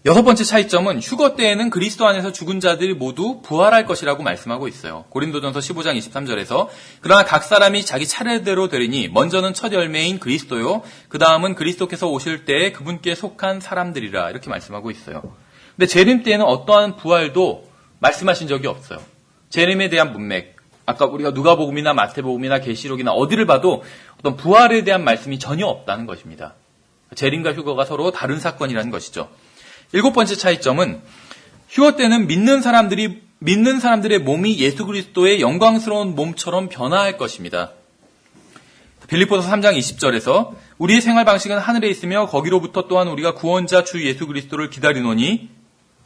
여섯 번째 차이점은 휴거 때에는 그리스도 안에서 죽은 자들이 모두 부활할 것이라고 말씀하고 있어요. 고린도전서 15장 23절에서 그러나 각 사람이 자기 차례대로 되리니 먼저는 첫 열매인 그리스도요. 그 다음은 그리스도께서 오실 때에 그분께 속한 사람들이라 이렇게 말씀하고 있어요. 근데 재림 때에는 어떠한 부활도 말씀하신 적이 없어요. 재림에 대한 문맥, 아까 우리가 누가복음이나 마태복음이나 계시록이나 어디를 봐도 어떤 부활에 대한 말씀이 전혀 없다는 것입니다. 재림과 휴거가 서로 다른 사건이라는 것이죠. 일곱 번째 차이점은 휴거 때는 믿는 사람들의 몸이 예수 그리스도의 영광스러운 몸처럼 변화할 것입니다. 빌립보서 3장 20절에서 우리의 생활 방식은 하늘에 있으며 거기로부터 또한 우리가 구원자 주 예수 그리스도를 기다리노니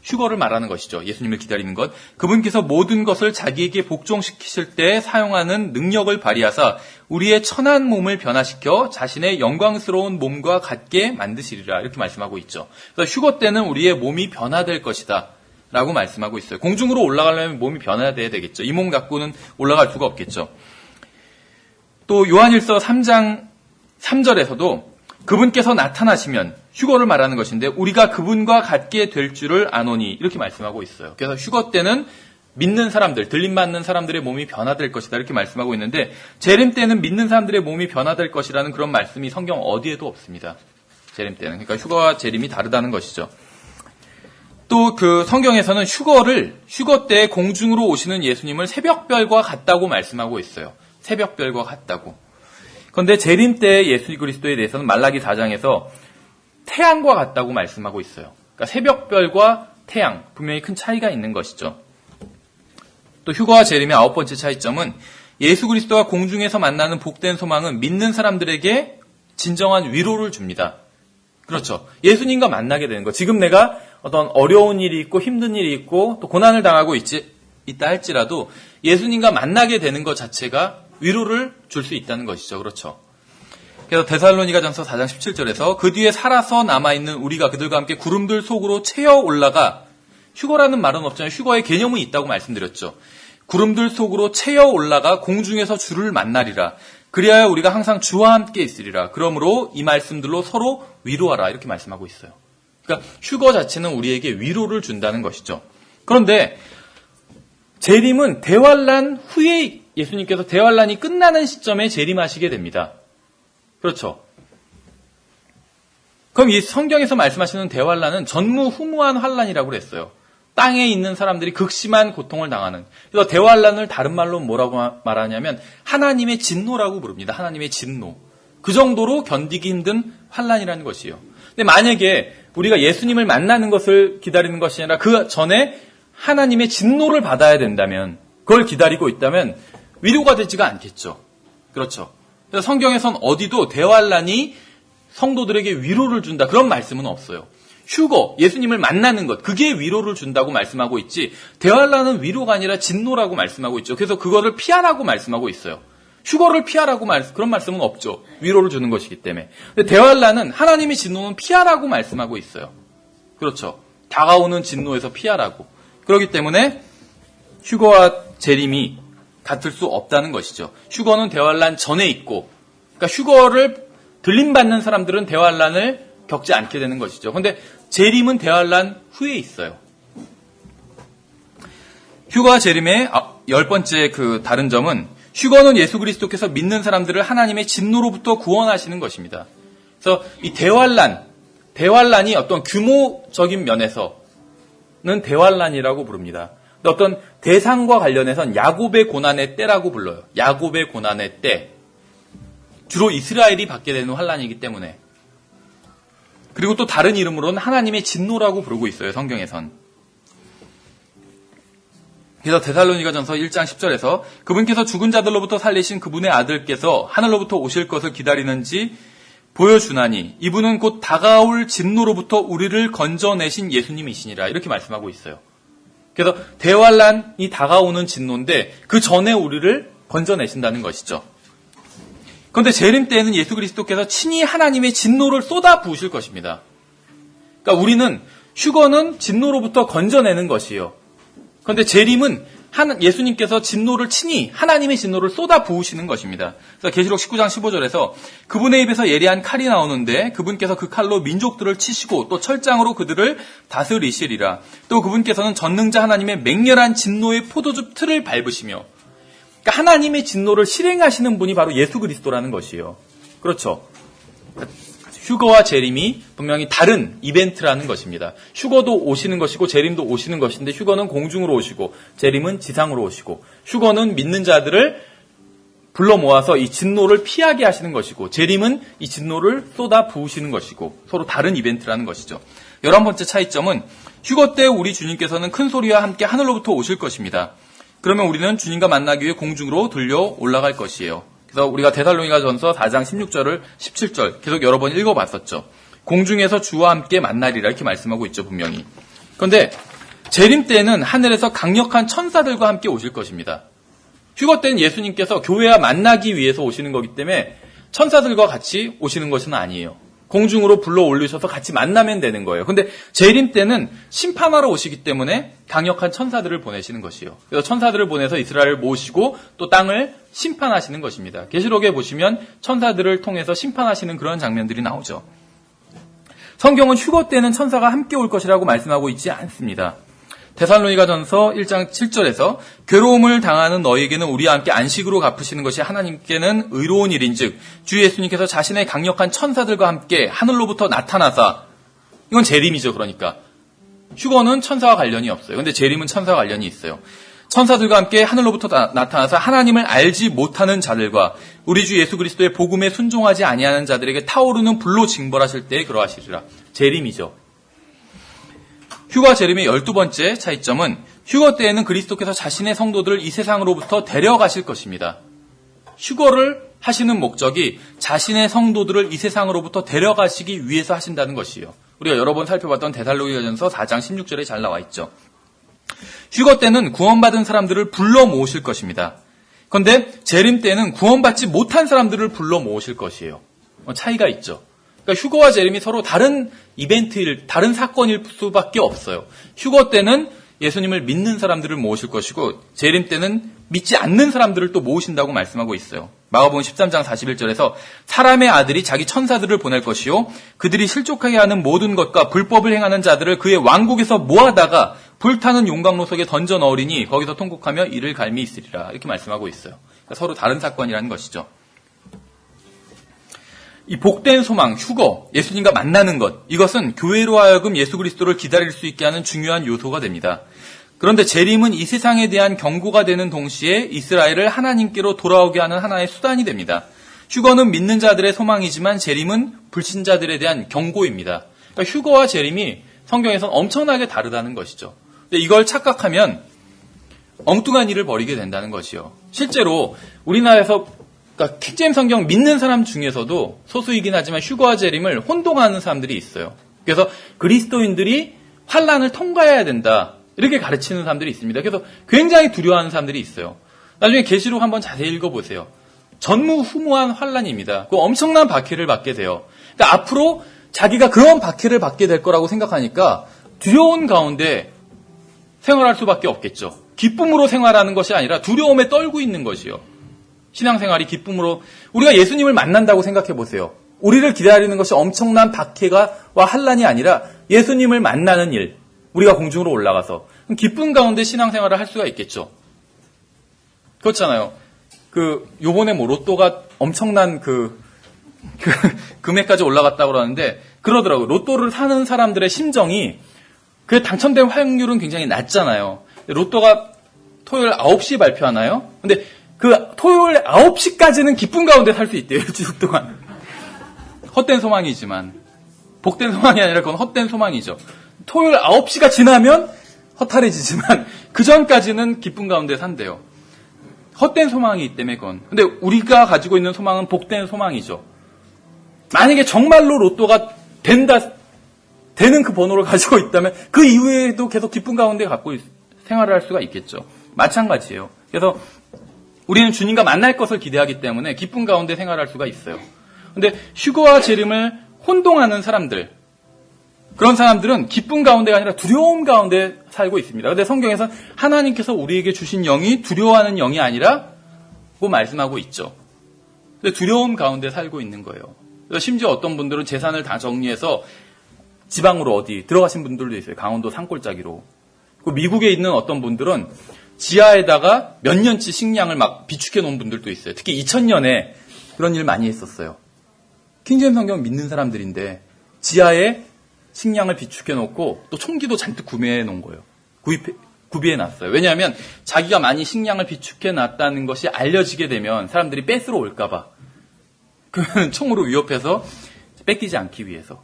휴거를 말하는 것이죠. 예수님을 기다리는 것. 그분께서 모든 것을 자기에게 복종시키실 때 사용하는 능력을 발휘하사 우리의 천한 몸을 변화시켜 자신의 영광스러운 몸과 같게 만드시리라. 이렇게 말씀하고 있죠. 그래서 휴거 때는 우리의 몸이 변화될 것이다. 라고 말씀하고 있어요. 공중으로 올라가려면 몸이 변화돼야 되겠죠. 이 몸 갖고는 올라갈 수가 없겠죠. 또 요한일서 3장 3절에서도 그분께서 나타나시면 휴거를 말하는 것인데 우리가 그분과 같게 될 줄을 아노니 이렇게 말씀하고 있어요. 그래서 휴거 때는 믿는 사람들, 들림받는 사람들의 몸이 변화될 것이다 이렇게 말씀하고 있는데 재림 때는 믿는 사람들의 몸이 변화될 것이라는 그런 말씀이 성경 어디에도 없습니다. 재림 때는. 그러니까 휴거와 재림이 다르다는 것이죠. 또 그 성경에서는 휴거 때 공중으로 오시는 예수님을 새벽별과 같다고 말씀하고 있어요. 새벽별과 같다고. 그런데 재림 때 예수 그리스도에 대해서는 말라기 4장에서 태양과 같다고 말씀하고 있어요. 그러니까 새벽별과 태양, 분명히 큰 차이가 있는 것이죠. 또 휴거와 재림의 아홉 번째 차이점은 예수 그리스도와 공중에서 만나는 복된 소망은 믿는 사람들에게 진정한 위로를 줍니다. 그렇죠. 예수님과 만나게 되는 거. 지금 내가 어떤 어려운 일이 있고 힘든 일이 있고 또 고난을 당하고 있다 할지라도 예수님과 만나게 되는 것 자체가 위로를 줄 수 있다는 것이죠. 그렇죠. 그래서 데살로니가전서 4장 17절에서 그 뒤에 살아서 남아있는 우리가 그들과 함께 구름들 속으로 채어 올라가 휴거라는 말은 없잖아요. 휴거의 개념은 있다고 말씀드렸죠. 구름들 속으로 채어 올라가 공중에서 주를 만나리라. 그리하여 우리가 항상 주와 함께 있으리라. 그러므로 이 말씀들로 서로 위로하라. 이렇게 말씀하고 있어요. 그러니까 휴거 자체는 우리에게 위로를 준다는 것이죠. 그런데 재림은 대환란 후에 예수님께서 대환란이 끝나는 시점에 재림하시게 됩니다. 그렇죠. 그럼 이 성경에서 말씀하시는 대환란은 전무후무한 환란이라고 그랬어요. 땅에 있는 사람들이 극심한 고통을 당하는. 그래서 대환란을 다른 말로 뭐라고 말하냐면 하나님의 진노라고 부릅니다. 하나님의 진노. 그 정도로 견디기 힘든 환란이라는 것이에요. 근데 만약에 우리가 예수님을 만나는 것을 기다리는 것이 아니라 그 전에 하나님의 진노를 받아야 된다면, 그걸 기다리고 있다면 위로가 되지가 않겠죠. 그렇죠. 그래서 성경에선 어디도 대환란이 성도들에게 위로를 준다 그런 말씀은 없어요. 휴거, 예수님을 만나는 것, 그게 위로를 준다고 말씀하고 있지 대환란은 위로가 아니라 진노라고 말씀하고 있죠. 그래서 그거를 피하라고 말씀하고 있어요. 휴거를 피하라고 그런 말씀은 없죠. 위로를 주는 것이기 때문에. 근데 대환란은 하나님의 진노는 피하라고 말씀하고 있어요. 그렇죠. 다가오는 진노에서 피하라고. 그렇기 때문에 휴거와 재림이 같을 수 없다는 것이죠. 휴거는 대환란 전에 있고, 그러니까 휴거를 들림받는 사람들은 대환란을 겪지 않게 되는 것이죠. 그런데 재림은 대환란 후에 있어요. 휴거와 재림의 열 번째 그 다른 점은 휴거는 예수 그리스도께서 믿는 사람들을 하나님의 진노로부터 구원하시는 것입니다. 그래서 이 대환란이 어떤 규모적인 면에서는 대환란이라고 부릅니다. 어떤 대상과 관련해서는 야곱의 고난의 때라고 불러요. 야곱의 고난의 때. 주로 이스라엘이 받게 되는 환란이기 때문에. 그리고 또 다른 이름으로는 하나님의 진노라고 부르고 있어요. 성경에선. 그래서 데살로니가전서 1장 10절에서 그분께서 죽은 자들로부터 살리신 그분의 아들께서 하늘로부터 오실 것을 기다리는지 보여주나니 이분은 곧 다가올 진노로부터 우리를 건져내신 예수님이시니라. 이렇게 말씀하고 있어요. 그래서 대환란이 다가오는 진노인데 그 전에 우리를 건져내신다는 것이죠. 그런데 재림 때에는 예수 그리스도께서 친히 하나님의 진노를 쏟아 부으실 것입니다. 그러니까 우리는 휴거는 진노로부터 건져내는 것이요. 그런데 재림은 예수님께서 진노를 친히 하나님의 진노를 쏟아 부으시는 것입니다. 그래서 계시록 19장 15절에서 그분의 입에서 예리한 칼이 나오는데 그분께서 그 칼로 민족들을 치시고 또 철장으로 그들을 다스리시리라. 또 그분께서는 전능자 하나님의 맹렬한 진노의 포도즙 틀을 밟으시며, 그러니까 하나님의 진노를 실행하시는 분이 바로 예수 그리스도라는 것이에요. 그렇죠. 휴거와 재림이 분명히 다른 이벤트라는 것입니다. 휴거도 오시는 것이고 재림도 오시는 것인데 휴거는 공중으로 오시고 재림은 지상으로 오시고, 휴거는 믿는 자들을 불러 모아서 이 진노를 피하게 하시는 것이고 재림은 이 진노를 쏟아 부으시는 것이고 서로 다른 이벤트라는 것이죠. 11번째 차이점은 휴거 때 우리 주님께서는 큰 소리와 함께 하늘로부터 오실 것입니다. 그러면 우리는 주님과 만나기 위해 공중으로 들려 올라갈 것이에요. 그래서 우리가 데살로니가전서 4장 16절을 17절 계속 여러 번 읽어봤었죠. 공중에서 주와 함께 만나리라 이렇게 말씀하고 있죠, 분명히. 그런데 재림 때는 하늘에서 강력한 천사들과 함께 오실 것입니다. 휴거 때는 예수님께서 교회와 만나기 위해서 오시는 거기 때문에 천사들과 같이 오시는 것은 아니에요. 공중으로 불러 올리셔서 같이 만나면 되는 거예요. 근데 재림 때는 심판하러 오시기 때문에 강력한 천사들을 보내시는 것이에요. 그래서 천사들을 보내서 이스라엘을 모시고 또 땅을 심판하시는 것입니다. 계시록에 보시면 천사들을 통해서 심판하시는 그런 장면들이 나오죠. 성경은 휴거 때는 천사가 함께 올 것이라고 말씀하고 있지 않습니다. 데살로니가전서 1장 7절에서 괴로움을 당하는 너희에게는 우리와 함께 안식으로 갚으시는 것이 하나님께는 의로운 일인즉 주 예수님께서 자신의 강력한 천사들과 함께 하늘로부터 나타나사, 이건 재림이죠. 그러니까 휴거는 천사와 관련이 없어요. 그런데 재림은 천사와 관련이 있어요. 천사들과 함께 하늘로부터 나타나서 하나님을 알지 못하는 자들과 우리 주 예수 그리스도의 복음에 순종하지 아니하는 자들에게 타오르는 불로 징벌하실 때에 그러하시리라. 재림이죠. 휴거와 재림의 12번째 차이점은 휴거 때에는 그리스도께서 자신의 성도들을 이 세상으로부터 데려가실 것입니다. 휴거를 하시는 목적이 자신의 성도들을 이 세상으로부터 데려가시기 위해서 하신다는 것이에요. 우리가 여러 번 살펴봤던 데살로니가전서 4장 16절에 잘 나와 있죠. 휴거 때는 구원받은 사람들을 불러 모으실 것입니다. 그런데 재림 때는 구원받지 못한 사람들을 불러 모으실 것이에요. 차이가 있죠. 그러니까 휴거와 재림이 서로 다른 다른 사건일 수밖에 없어요. 휴거 때는 예수님을 믿는 사람들을 모으실 것이고 재림 때는 믿지 않는 사람들을 또 모으신다고 말씀하고 있어요. 마가복음 13장 41절에서 사람의 아들이 자기 천사들을 보낼 것이요 그들이 실족하게 하는 모든 것과 불법을 행하는 자들을 그의 왕국에서 모아다가 불타는 용광로 속에 던져 넣으리니 거기서 통곡하며 이를 갈미 있으리라. 이렇게 말씀하고 있어요. 그러니까 서로 다른 사건이라는 것이죠. 이 복된 소망, 휴거, 예수님과 만나는 것, 이것은 교회로 하여금 예수 그리스도를 기다릴 수 있게 하는 중요한 요소가 됩니다. 그런데 재림은 이 세상에 대한 경고가 되는 동시에 이스라엘을 하나님께로 돌아오게 하는 하나의 수단이 됩니다. 휴거는 믿는 자들의 소망이지만 재림은 불신자들에 대한 경고입니다. 그러니까 휴거와 재림이 성경에서는 엄청나게 다르다는 것이죠. 근데 이걸 착각하면 엉뚱한 일을 벌이게 된다는 것이요. 실제로 우리나라에서 그러니까 킹제임 성경 믿는 사람 중에서도 소수이긴 하지만 휴거와 재림을 혼동하는 사람들이 있어요. 그래서 그리스도인들이 환란을 통과해야 된다 이렇게 가르치는 사람들이 있습니다. 그래서 굉장히 두려워하는 사람들이 있어요. 나중에 계시록 한번 자세히 읽어보세요. 전무후무한 환란입니다. 그 엄청난 박해를 받게 돼요. 그러니까 앞으로 자기가 그런 박해를 받게 될 거라고 생각하니까 두려운 가운데 생활할 수밖에 없겠죠. 기쁨으로 생활하는 것이 아니라 두려움에 떨고 있는 것이요. 신앙생활이 기쁨으로, 우리가 예수님을 만난다고 생각해 보세요. 우리를 기다리는 것이 엄청난 박해와 환란이 아니라 예수님을 만나는 일, 우리가 공중으로 올라가서 기쁨 가운데 신앙생활을 할 수가 있겠죠. 그렇잖아요. 요번에 로또가 엄청난 금액까지 올라갔다고 그러는데 그러더라고요. 로또를 사는 사람들의 심정이 그 당첨될 확률은 굉장히 낮잖아요. 로또가 토요일 9시에 발표하나요? 근데 그 토요일 9시까지는 기쁨 가운데 살 수 있대요. 일주일 동안. 헛된 소망이지만 복된 소망이 아니라 그건 헛된 소망이죠. 토요일 9시가 지나면 허탈해지지만 그 전까지는 기쁨 가운데 산대요. 헛된 소망이기 때문에 그건. 근데 우리가 가지고 있는 소망은 복된 소망이죠. 만약에 정말로 로또가 되는 그 번호를 가지고 있다면 그 이후에도 계속 기쁨 가운데 갖고 생활을 할 수가 있겠죠. 마찬가지예요. 그래서 우리는 주님과 만날 것을 기대하기 때문에 기쁨 가운데 생활할 수가 있어요. 근데 휴거와 재림을 혼동하는 사람들, 그런 사람들은 기쁨 가운데가 아니라 두려움 가운데 살고 있습니다. 그런데 성경에서 하나님께서 우리에게 주신 영이 두려워하는 영이 아니라고 말씀하고 있죠. 근데 두려움 가운데 살고 있는 거예요. 심지어 어떤 분들은 재산을 다 정리해서 지방으로 어디 들어가신 분들도 있어요. 강원도 산골짜기로. 미국에 있는 어떤 분들은 지하에다가 몇 년치 식량을 막 비축해 놓은 분들도 있어요. 특히 2000년에 그런 일 많이 했었어요. 킹제임 성경 믿는 사람들인데 지하에 식량을 비축해 놓고 또 총기도 잔뜩 구매해 놓은 거예요. 구비해 놨어요. 왜냐하면 자기가 많이 식량을 비축해 놨다는 것이 알려지게 되면 사람들이 뺏으러 올까 봐. 그러면 총으로 위협해서 뺏기지 않기 위해서.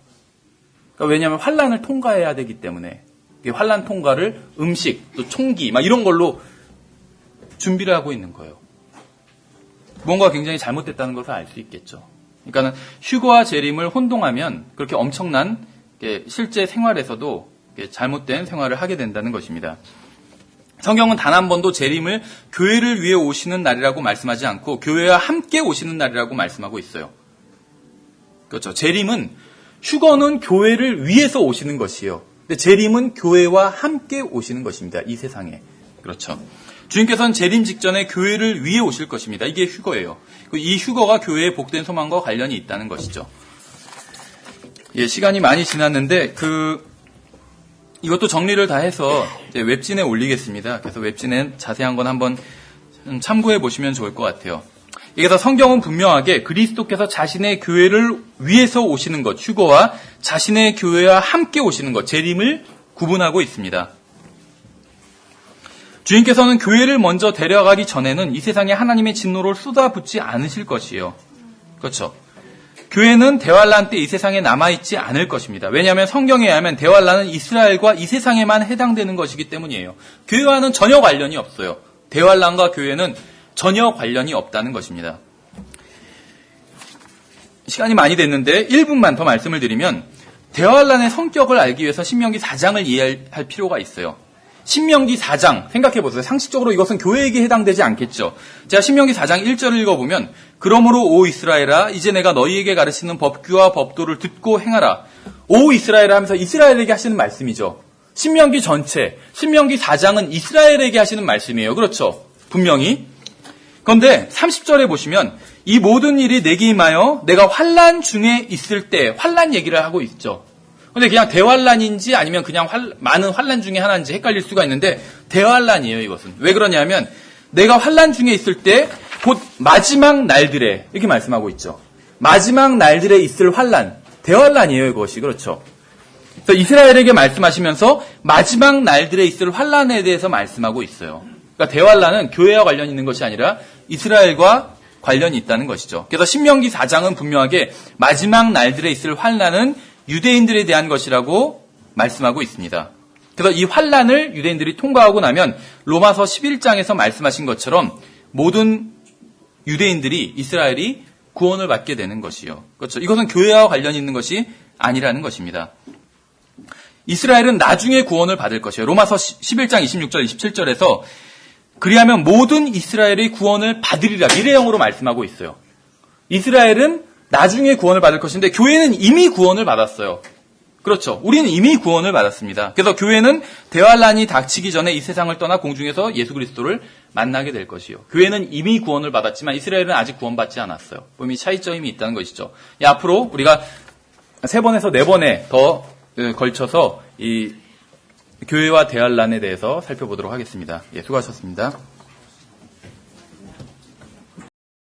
그러니까 왜냐하면 환란을 통과해야 되기 때문에 환란 통과를 음식, 또 총기 막 이런 걸로 준비를 하고 있는 거예요. 뭔가 굉장히 잘못됐다는 것을 알 수 있겠죠. 그러니까는 휴거와 재림을 혼동하면 그렇게 엄청난 실제 생활에서도 잘못된 생활을 하게 된다는 것입니다. 성경은 단 한 번도 재림을 교회를 위해 오시는 날이라고 말씀하지 않고 교회와 함께 오시는 날이라고 말씀하고 있어요. 그렇죠. 재림은 휴거는 교회를 위해서 오시는 것이에요. 근데 재림은 교회와 함께 오시는 것입니다. 이 세상에. 그렇죠. 주님께서는 재림 직전에 교회를 위해 오실 것입니다. 이게 휴거예요. 이 휴거가 교회의 복된 소망과 관련이 있다는 것이죠. 예, 시간이 많이 지났는데 이것도 정리를 다 해서 이제 웹진에 올리겠습니다. 그래서 웹진에 자세한 건 한번 참고해 보시면 좋을 것 같아요. 여기서 성경은 분명하게 그리스도께서 자신의 교회를 위해서 오시는 것, 휴거와 자신의 교회와 함께 오시는 것, 재림을 구분하고 있습니다. 주님께서는 교회를 먼저 데려가기 전에는 이 세상에 하나님의 진노를 쏟아붓지 않으실 것이에요. 그렇죠. 교회는 대환란 때 이 세상에 남아있지 않을 것입니다. 왜냐하면 성경에 의하면 대환란은 이스라엘과 이 세상에만 해당되는 것이기 때문이에요. 교회와는 전혀 관련이 없어요. 대환란과 교회는 전혀 관련이 없다는 것입니다. 시간이 많이 됐는데 1분만 더 말씀을 드리면 대환란의 성격을 알기 위해서 신명기 4장을 이해할 필요가 있어요. 신명기 4장 생각해보세요. 상식적으로 이것은 교회에게 해당되지 않겠죠. 제가 신명기 4장 1절을 읽어보면 그러므로 오 이스라엘아 이제 내가 너희에게 가르치는 법규와 법도를 듣고 행하라. 오 이스라엘아 하면서 이스라엘에게 하시는 말씀이죠. 신명기 전체, 신명기 4장은 이스라엘에게 하시는 말씀이에요. 그렇죠. 분명히. 그런데 30절에 보시면 이 모든 일이 내게 임하여 내가 환난 중에 있을 때 환난 얘기를 하고 있죠. 근데 그냥 대환란인지 아니면 그냥 많은 환란 중에 하나인지 헷갈릴 수가 있는데 대환란이에요, 이것은. 왜 그러냐면 내가 환란 중에 있을 때 곧 마지막 날들에 이렇게 말씀하고 있죠. 마지막 날들에 있을 환란, 대환란이에요, 이것이. 그렇죠. 그래서 이스라엘에게 말씀하시면서 마지막 날들에 있을 환란에 대해서 말씀하고 있어요. 그러니까 대환란은 교회와 관련이 있는 것이 아니라 이스라엘과 관련이 있다는 것이죠. 그래서 신명기 4장은 분명하게 마지막 날들에 있을 환란은 유대인들에 대한 것이라고 말씀하고 있습니다. 그래서 이 환란을 유대인들이 통과하고 나면 로마서 11장에서 말씀하신 것처럼 모든 유대인들이 이스라엘이 구원을 받게 되는 것이요. 그렇죠. 이것은 교회와 관련이 있는 것이 아니라는 것입니다. 이스라엘은 나중에 구원을 받을 것이에요. 로마서 11장 26절 27절에서 그리하면 모든 이스라엘의 구원을 받으리라 미래형으로 말씀하고 있어요. 이스라엘은 나중에 구원을 받을 것인데 교회는 이미 구원을 받았어요. 그렇죠. 우리는 이미 구원을 받았습니다. 그래서 교회는 대환란이 닥치기 전에 이 세상을 떠나 공중에서 예수 그리스도를 만나게 될 것이요. 교회는 이미 구원을 받았지만 이스라엘은 아직 구원받지 않았어요. 분명히 차이점이 있다는 것이죠. 앞으로 우리가 3번에서 4번에 더 걸쳐서 이 교회와 대환란에 대해서 살펴보도록 하겠습니다. 수고하셨습니다.